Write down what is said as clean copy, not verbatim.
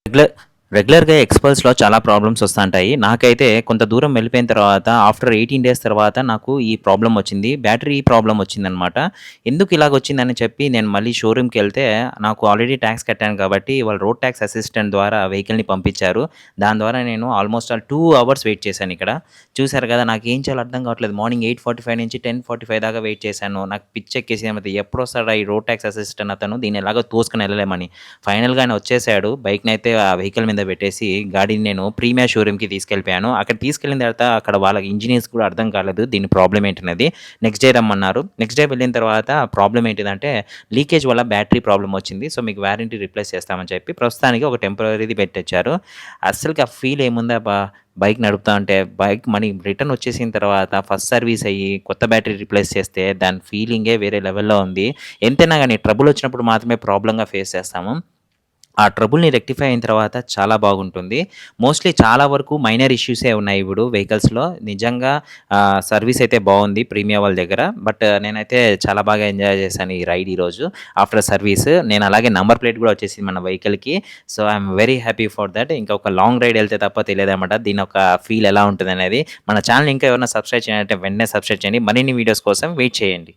Regular రెగ్యులర్‌గా ఎక్స్‌పల్స్‌లో చాలా problems వస్తాంటాయి. నాకైతే కొంత దూరం వెళ్ళిపోయిన తర్వాత ఆఫ్టర్ 18 డేస్ తర్వాత నాకు ఈ ప్రాబ్లమ్ వచ్చింది. బ్యాటరీ ప్రాబ్లమ్ వచ్చిందనమాట. ఎందుకు ఇలాగొచ్చిందని చెప్పి నేను మళ్ళీ షోరూమ్‌కెళ్తే నాకు ఆల్రెడీ టాక్స్ కట్టాను కాబట్టి వాళ్ళు రోడ్ టాక్స్ అసిస్టెంట్ ద్వారా వెహికల్‌ని పంపించారు. దాని ద్వారా నేను ఆల్‌మోస్ట్ 2 అవర్స్ వెయిట్ చేశానిక్కడ. చూసారు కదా! నాకేం చేయాలో అర్థం కావట్లేదు. మార్నింగ్ 8:45 నుంచి 10:45 దాకా వెయిట్ చేశాను. నాకు పిచ్చెక్కేసింది. ఎప్పుడొస్తాడా ఈ రోడ్ టాక్స్ అసిస్టెంట్ అతను దీన్ని ఎలాగో తోసుకొని ఎళ్ళలేమని. ఫైనల్‌గా ఆయన వచ్చేసాడు. బైక్‌నైతే ఆ వెహికల్ మీద పెట్టేసి గాడిని నేను ప్రీమియర్ షోరూమ్‌కి తీసుకెళ్ళిపోయాను. అక్కడ తీసుకెళ్ళిన తర్వాత అక్కడ వాళ్ళకి ఇంజినీర్స్ కూడా అర్థం కాలేదు దీని ప్రాబ్లమ్ ఏంటనేది. నెక్స్ట్ డే రమ్మన్నారు. నెక్స్ట్ డే వెళ్ళిన తర్వాత ప్రాబ్లమ్ ఏంటిదంటే లీకేజ్ వల్ల బ్యాటరీ ప్రాబ్లమ్ వచ్చింది. సో, మీకు వారంటీ రిప్లేస్ చేస్తామని చెప్పి ప్రస్తుతానికి ఒక టెంపరరీది పెట్టిచ్చారు. అస్సలకి ఆ ఫీల్ ఏముందబ్బా! బైక్ నడుపుతా ఉంటే బైక్ మనీ రిటర్న్ వచ్చేసిన తర్వాత ఫస్ట్ సర్వీస్ అయ్యి కొత్త బ్యాటరీ రిప్లేస్ చేస్తే దాని ఫీలింగే వేరే లెవెల్‌లో ఉంది. ఎంతైనా గాని ట్రబుల్ వచ్చినప్పుడు మాత్రమే ప్రాబ్లమ్‌గా ఫేస్ చేస్తాము. ఆ ట్రబుల్‌ని రెక్టిఫై అయిన తర్వాత చాలా బాగుంటుంది. మోస్ట్‌లీ చాలా వరకు మైనర్ ఇష్యూసే ఉన్నాయి ఇప్పుడు వెహికల్స్‌లో. నిజంగా సర్వీస్ అయితే బావుంది ప్రీమియా వాళ్ళ దగ్గర. బట్ నేనైతే చాలా బాగా ఎంజాయ్ చేశాను ఈ రైడ్ ఈరోజు ఆఫ్టర్ సర్వీస్. నేను అలాగే నంబర్ ప్లేట్ కూడా వచ్చేసింది మన వెహికల్‌కి. So, I'm very happy for that. ఇంకా ఒక లాంగ్ రైడ్ ఎళ్తే తప్ప తెలియదనమాట దీని యొక్క ఫీల్ ఎలా ఉంటదనేది. మన ఛానెల్ ఇంకా ఎవరైనా సబ్స్క్రైబ్ చేయనంటే వెంటనే సబ్స్క్రైబ్ చేయండి. మరిన్ని వీడియోస్ కోసం వెయిట్ చేయండి.